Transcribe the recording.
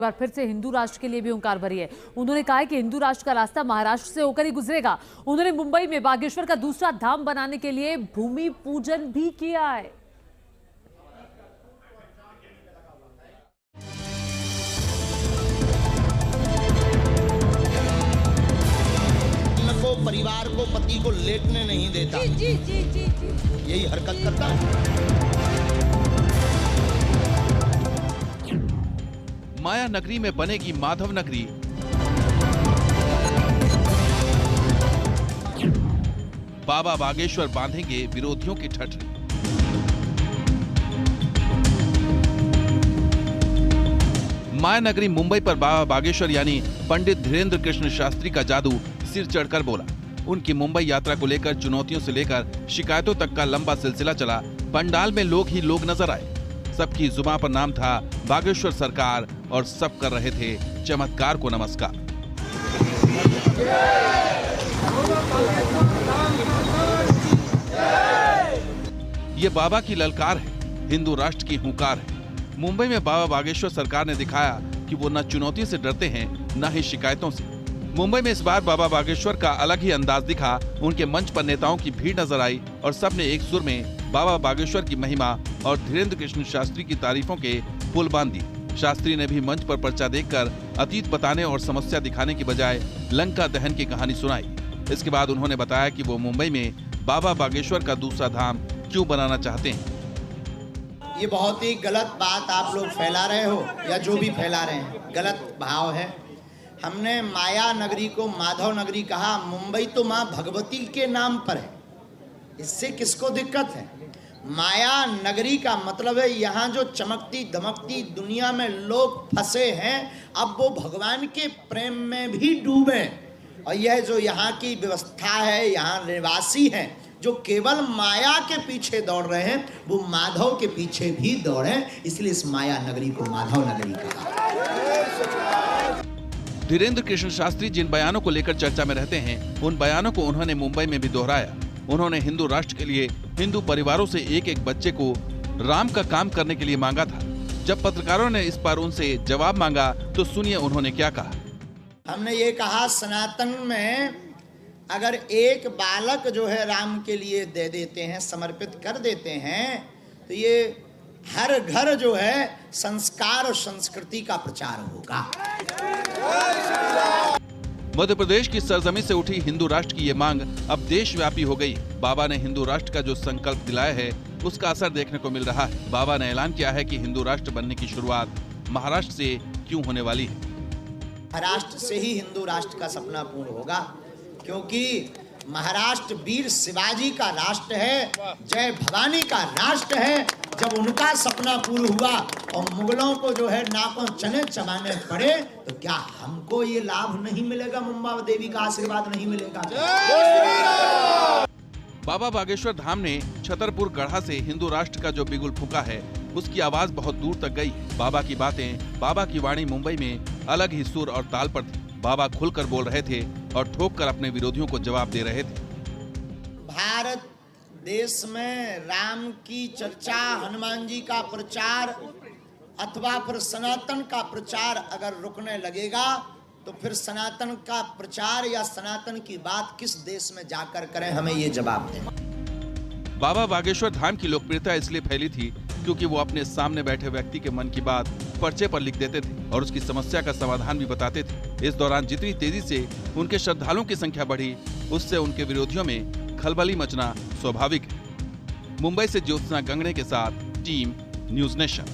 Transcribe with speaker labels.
Speaker 1: बार फिर से हिंदू राष्ट्र के लिए भी हुंकार भरी है। उन्होंने कहा है कि हिंदू राष्ट्र का रास्ता महाराष्ट्र से होकर ही गुजरेगा। उन्होंने मुंबई में बागेश्वर का दूसरा धाम बनाने के लिए भूमि पूजन भी किया है।
Speaker 2: परिवार को, पति को लेटने नहीं देता। जी, जी, जी, जी। यही हरकत करता है।
Speaker 3: माया नगरी में बनेगी माधव नगरी। बाबा बागेश्वर बांधेंगे विरोधियों की ठठरी। माया नगरी मुंबई पर बाबा बागेश्वर यानी पंडित धीरेन्द्र कृष्ण शास्त्री का जादू सिर चढ़कर बोला। उनकी मुंबई यात्रा को लेकर चुनौतियों से लेकर शिकायतों तक का लंबा सिलसिला चला। पंडाल में लोग ही लोग नजर आए। सबकी जुबान पर नाम था बागेश्वर सरकार और सब कर रहे थे चमत्कार को नमस्कार। ये बाबा की ललकार है, हिंदू राष्ट्र की हुंकार है। मुंबई में बाबा बागेश्वर सरकार ने दिखाया कि वो न चुनौती से डरते हैं न ही शिकायतों से। मुंबई में इस बार बाबा बागेश्वर का अलग ही अंदाज दिखा। उनके मंच पर नेताओं की भीड़ नजर आई और सबने एक सुर में बाबा बागेश्वर की महिमा और धीरेन्द्र कृष्ण शास्त्री की तारीफों के पुल बांध दी। शास्त्री ने भी मंच पर पर्चा देखकर अतीत बताने और समस्या दिखाने की बजाय लंका दहन की कहानी सुनाई। इसके बाद उन्होंने बताया कि वो मुंबई में बाबा बागेश्वर का दूसरा धाम क्यों बनाना चाहते हैं।
Speaker 2: ये बहुत ही गलत बात आप लोग फैला रहे हो, या जो भी फैला रहे हैं, गलत भाव है। हमने माया नगरी को माधव नगरी कहा। मुंबई तो माँ भगवती के नाम पर है, इससे किसको दिक्कत है? माया नगरी का मतलब है यहाँ जो चमकती धमकती दुनिया में लोग फंसे हैं, अब वो भगवान के प्रेम में भी डूबे। और यह जो यहाँ की व्यवस्था है, यहाँ निवासी हैं जो केवल माया के पीछे दौड़ रहे हैं, वो माधव के पीछे भी दौड़े। इसलिए इस माया नगरी को माधव नगरी कहा।
Speaker 3: धीरेन्द्र कृष्ण शास्त्री जिन बयानों को लेकर चर्चा में रहते हैं, उन बयानों को उन्होंने मुंबई में भी दोहराया। उन्होंने हिंदू राष्ट्र के लिए हिंदू परिवारों से एक एक बच्चे को राम का काम करने के लिए मांगा था। जब पत्रकारों ने इस पर उनसे जवाब मांगा तो सुनिए उन्होंने क्या कहा।
Speaker 2: हमने ये कहा, सनातन में अगर एक बालक जो है राम के लिए दे देते हैं, समर्पित कर देते हैं, तो ये हर घर जो है संस्कार और संस्कृति का प्रचार होगा।
Speaker 3: मध्य प्रदेश की सरजमी से उठी हिंदू राष्ट्र की ये मांग अब देशव्यापी हो गई। बाबा ने हिंदू राष्ट्र का जो संकल्प दिलाया है, उसका असर देखने को मिल रहा है। बाबा ने ऐलान किया है कि हिंदू राष्ट्र बनने की शुरुआत महाराष्ट्र से क्यों होने वाली है।
Speaker 2: महाराष्ट्र से ही हिंदू राष्ट्र का सपना पूर्ण होगा, क्योंकि महाराष्ट्र वीर शिवाजी का राष्ट्र है, जय भवानी का राष्ट्र है। जब उनका सपना पूर्ण हुआ और मुगलों को जो है नाकों चने चबाने पड़े, तो क्या हमको ये लाभ नहीं मिलेगा? मुंबा देवी का आशीर्वाद नहीं मिलेगा?
Speaker 3: बाबा बागेश्वर धाम ने छतरपुर गढ़ा से हिंदू राष्ट्र का जो बिगुल फूंका है, उसकी आवाज बहुत दूर तक गई। बाबा की बातें, बाबा की वाणी मुंबई में अलग ही सुर और ताल पर थी। बाबा खुलकर बोल रहे थे और ठोक कर अपने विरोधियों को जवाब दे रहे थे।
Speaker 2: भारत देश में राम की चर्चा, हनुमान जी का प्रचार अथवा फिर सनातन का प्रचार अगर रुकने लगेगा, तो फिर सनातन का प्रचार या सनातन की बात किस देश में जाकर करें? हमें ये जवाब दें।
Speaker 3: बाबा बागेश्वर धाम की लोकप्रियता इसलिए फैली थी क्योंकि वो अपने सामने बैठे व्यक्ति के मन की बात पर्चे पर लिख देते थे और उसकी समस्या का समाधान भी बताते थे। इस दौरान जितनी तेजी से उनके श्रद्धालुओं की संख्या बढ़ी, उससे उनके विरोधियों में खलबली मचना स्वाभाविक है। मुंबई से ज्योत्सना गंगड़े के साथ टीम न्यूज़ नेशन।